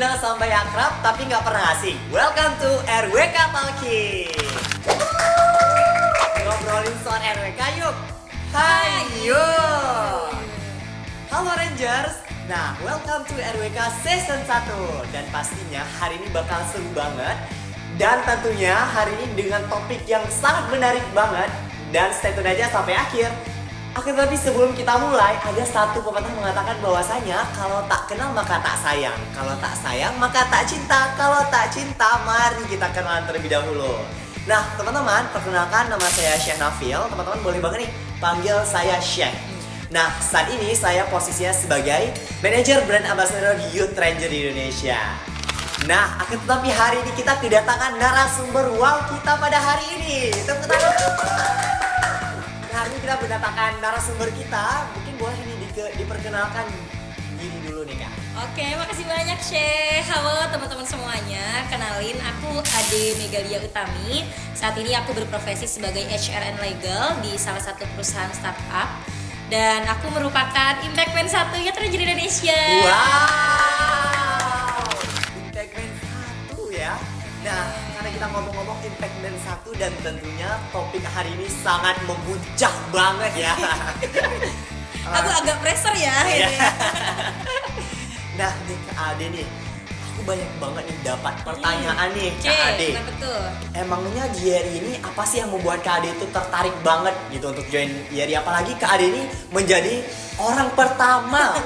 kenal sampai akrab tapi nggak pernah asing. Welcome to RWK Talking. Ngobrolin soal RWK yuk. Hayo. Halo Rangers. Nah, welcome to RWK Season 1. Dan pastinya hari ini bakal seru banget. Dan tentunya hari ini dengan topik yang sangat menarik banget. Dan stay tune aja sampai akhir. Oke, tapi sebelum kita mulai, ada satu pepatah mengatakan bahwasanya kalau tak kenal maka tak sayang, kalau tak sayang maka tak cinta, kalau tak cinta mari kita kenalan terlebih dahulu. Nah, teman-teman, perkenalkan nama saya Syekh Nafil. Teman-teman boleh banget nih panggil saya Syekh. Nah, saat ini saya posisinya sebagai manajer brand ambassador Youth Ranger di Indonesia. Nah, akan tetapi hari ini kita kedatangan narasumber wow kita pada hari ini. Tepuk tangan. Hari ini kita mendatangkan narasumber kita. Mungkin boleh ini diperkenalkan diri dulu nih Kak. Oke, makasih banyak Syekh. Halo teman-teman semuanya. Kenalin, aku Ade Megalia Utami. Saat ini aku berprofesi sebagai HR and Legal di salah satu perusahaan startup. Dan aku merupakan Impact Man 1 Youth Ranger Indonesia. Wow, Impact Man 1 ya. Nah, karena kita ngomong-ngomong Impact Man 1 dan tentunya topik hari ini sangat memuncak banget ya. Aku agak pressure ya ini. Nah, nih Kak Ade nih, aku banyak banget nih dapat pertanyaan nih Kak Ade. Betul. Emangnya YRI ini apa sih yang membuat Kak Ade itu tertarik banget gitu untuk join YRI? Apalagi Kak Ade ini menjadi orang pertama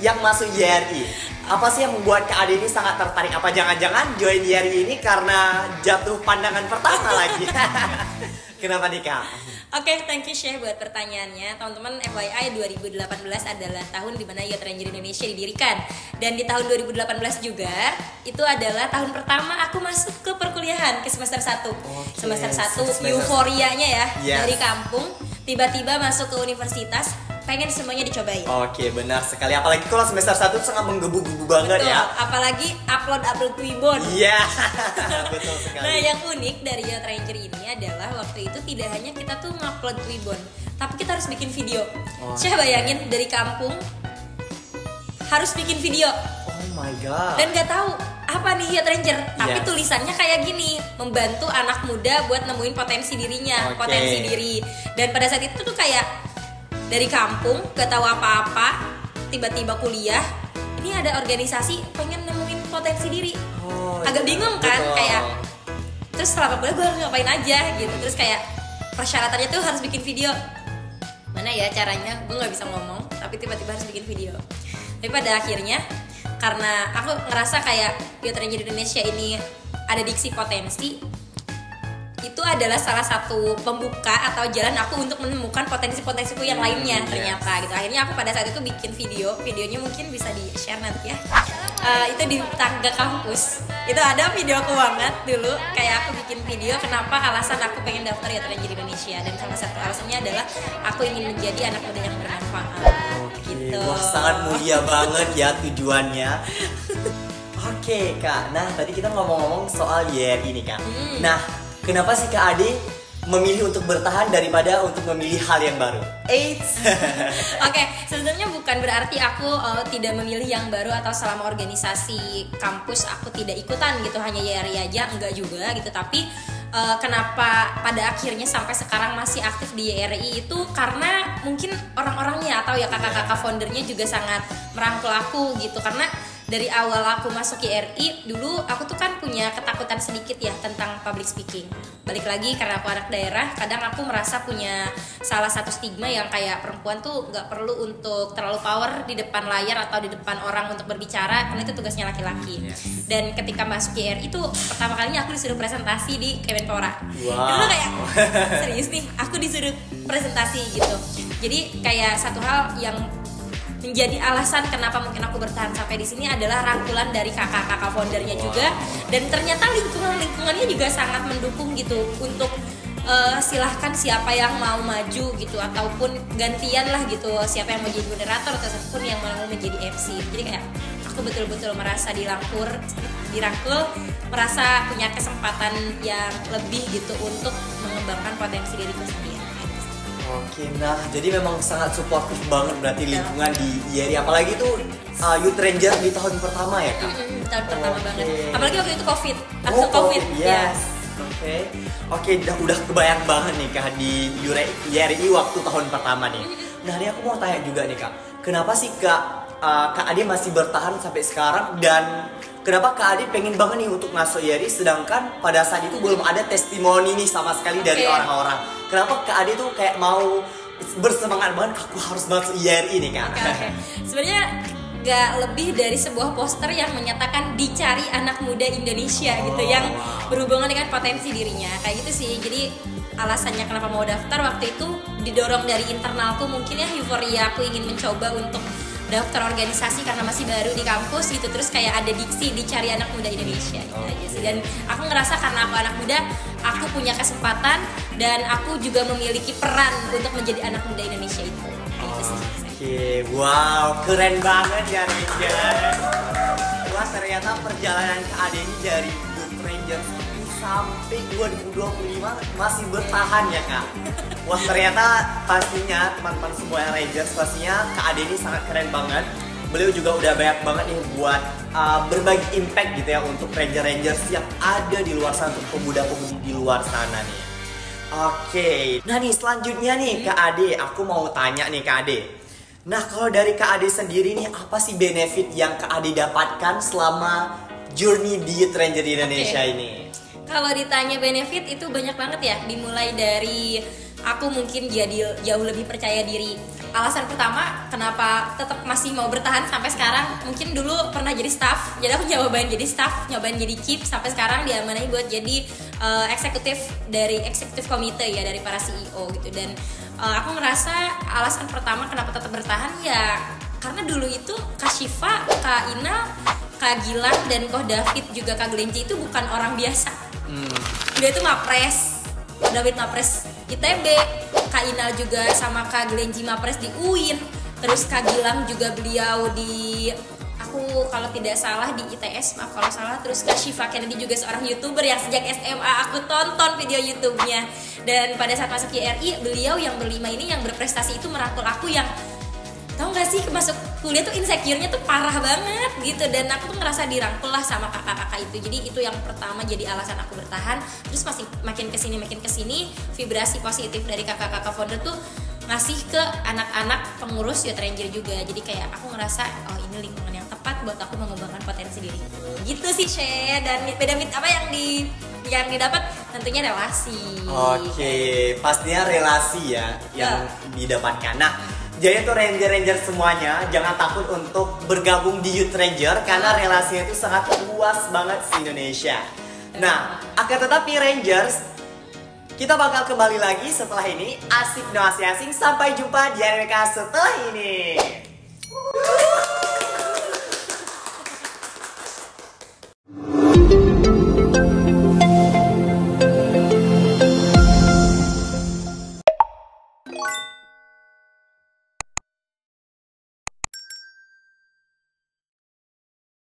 yang masuk YRI. Apa sih yang membuat Kak Ade ini sangat tertarik? Apa jangan-jangan join YRI ini karena jatuh pandangan pertama lagi? Kenapa nih Kak? Oke, thank you Syekh buat pertanyaannya. Teman-teman, FYI 2018 adalah tahun di mana Youth Ranger Indonesia didirikan. Dan di tahun 2018 juga itu adalah tahun pertama aku masuk ke perkuliahan ke semester 1. Semester 1 euforianya ya, dari kampung tiba-tiba masuk ke universitas, pengen semuanya dicobain. Oke, benar sekali. Apalagi kalau semester 1 sangat menggebu-gebu banget. Betul, ya. Apalagi upload Twibbon. Iya. Betul sekali. Nah, yang unik dari Youth Ranger ini adalah waktu itu tidak hanya kita tuh ngupload Twibbon, tapi kita harus bikin video. Saya bayangin dari kampung harus bikin video. Oh my god. Dan nggak tahu apa nih Youth Ranger, tapi tulisannya kayak gini, membantu anak muda buat nemuin potensi dirinya, potensi diri. Dan pada saat itu tuh kayak dari kampung, gak tahu apa-apa, tiba-tiba kuliah, ini ada organisasi pengen nemuin potensi diri. Agak bingung kan, kayak terus selama kuliah gue harus ngapain aja gitu. Terus kayak persyaratannya tuh harus bikin video. Mana ya caranya, gue gak bisa ngomong, tapi tiba-tiba harus bikin video. Tapi pada akhirnya, karena aku ngerasa kayak Youth Ranger Indonesia ini ada diksi potensi, itu adalah salah satu pembuka atau jalan aku untuk menemukan potensi-potensiku yang lainnya ternyata gitu. Akhirnya aku pada saat itu bikin videonya mungkin bisa di-share nanti ya. Itu di tangga kampus. Itu ada video aku banget dulu, kayak aku bikin video kenapa alasan aku pengen daftar Youth Ranger Indonesia, dan salah satu alasannya adalah aku ingin menjadi anak muda yang bermanfaat. Gitu. Wah, sangat mulia banget ya tujuannya. Oke Kak, nah tadi kita ngomong-ngomong soal YRI ini Kak. Nah, kenapa sih Kak Ade memilih untuk bertahan daripada untuk memilih hal yang baru? Oke, sebenarnya bukan berarti aku tidak memilih yang baru atau selama organisasi kampus aku tidak ikutan gitu, hanya YRI aja, enggak juga gitu. Tapi kenapa pada akhirnya sampai sekarang masih aktif di YRI itu karena mungkin orang-orangnya atau ya kakak-kakak foundernya juga sangat merangkul aku gitu. Karena dari awal aku masuk YRI, dulu aku tuh kan punya ketakutan sedikit ya tentang public speaking. Balik lagi karena aku anak daerah, kadang aku merasa punya salah satu stigma yang kayak perempuan tuh gak perlu untuk terlalu power di depan layar atau di depan orang untuk berbicara, karena itu tugasnya laki-laki. Dan ketika masuk YRI itu pertama kalinya aku disuruh presentasi di Kemenpora. Dulu kayak serius nih, aku disuruh presentasi gitu. Jadi kayak satu hal yang menjadi alasan kenapa mungkin aku bertahan sampai di sini adalah rangkulan dari kakak-kakak foundernya juga, dan ternyata lingkungannya juga sangat mendukung gitu untuk silahkan siapa yang mau maju gitu, ataupun gantian lah gitu, siapa yang mau jadi moderator ataupun yang mau menjadi MC. Jadi kayak aku betul-betul merasa dirangkul, merasa punya kesempatan yang lebih gitu untuk mengembangkan potensi diriku sendiri. Oke, nah jadi memang sangat suportif banget berarti lingkungan di YRI, apalagi tuh Youth Ranger di tahun pertama ya Kak? Tahun pertama banget, apalagi waktu itu COVID, Oh, COVID. yes. Oke, udah kebayang banget nih Kak di YRI waktu tahun pertama nih. Nah ini aku mau tanya juga nih Kak, kenapa sih Kak Ade masih bertahan sampai sekarang, dan kenapa Kak Ade pengen banget nih untuk masuk YRI sedangkan pada saat itu belum ada testimoni nih sama sekali dari orang-orang. Kenapa Kak Ade tuh kayak mau bersemangat banget, aku harus masuk YRI nih Kak? Okay. Sebenarnya gak lebih dari sebuah poster yang menyatakan dicari anak muda Indonesia gitu, yang berhubungan dengan potensi dirinya, kayak gitu sih. Jadi alasannya kenapa mau daftar waktu itu didorong dari internalku, mungkin ya euforia aku ingin mencoba untuk daftar organisasi karena masih baru di kampus gitu, terus kayak ada diksi dicari anak muda Indonesia gitu aja sih. Dan aku ngerasa karena aku anak muda, aku punya kesempatan dan aku juga memiliki peran untuk menjadi anak muda Indonesia itu. Gitu sih. Oke, wow, keren banget ya Ranger. Wah, ternyata perjalanan Kak Ade ini dari Youth Rangers sampai 2025 masih bertahan ya Kak. Wah, ternyata pastinya teman-teman semua yang Rangers, pastinya Kak Ade ini sangat keren banget. Beliau juga udah banyak banget nih buat berbagi impact gitu ya untuk Rangers yang ada di luar sana, untuk pemuda-pemudi di luar sana nih. Oke, nah nih selanjutnya nih Kak Ade, aku mau tanya nih Kak Ade. Nah kalau dari Kak Ade sendiri nih, apa sih benefit yang Kak Ade dapatkan selama journey di Youth Ranger di Indonesia ini? Kalau ditanya benefit itu banyak banget ya, dimulai dari aku mungkin jadi jauh lebih percaya diri. Alasan pertama kenapa tetap masih mau bertahan sampai sekarang, mungkin dulu pernah jadi staff, jadi aku nyobain jadi staff, nyobain jadi chief, sampai sekarang diamanahi buat jadi eksekutif dari eksekutif komite ya, dari para CEO gitu. Dan aku ngerasa alasan pertama kenapa tetap bertahan ya karena dulu itu Kak Syifa, Kak Ina, Kak Gilang, dan Koh David juga Kak Glenci itu bukan orang biasa. Dia itu Mapres, David Mapres ITB, Kak Inal juga sama Kak Glenci Mapres di UIN, terus Kak Gilang juga beliau di, aku kalau tidak salah di ITS, maaf kalau salah. Terus Kak Syifa Kennedy juga seorang YouTuber yang sejak SMA aku tonton video YouTube-nya. Dan pada saat masuk YRI, beliau yang berlima ini yang berprestasi itu merangkul aku, yang tau gak sih masuk kuliah tuh insecure-nya tuh parah banget gitu. Dan aku tuh ngerasa dirangkul lah sama kakak-kakak itu. Jadi itu yang pertama jadi alasan aku bertahan. Terus masih makin kesini vibrasi positif dari kakak-kakak founder tuh ngasih ke anak-anak pengurus Youth Ranger juga. Jadi kayak aku ngerasa oh ini lingkungan yang tepat buat aku mengembangkan potensi diri gitu sih She. Dan benefit apa yang didapat tentunya relasi. Oke, pastinya relasi ya yang didapatkan. Nah, jadi tuh Ranger semuanya jangan takut untuk bergabung di Youth Ranger karena relasinya itu sangat luas banget di Indonesia. Nah, akan tetapi Rangers, kita bakal kembali lagi setelah ini. Asik no asing. Sampai jumpa di RWK setelah ini.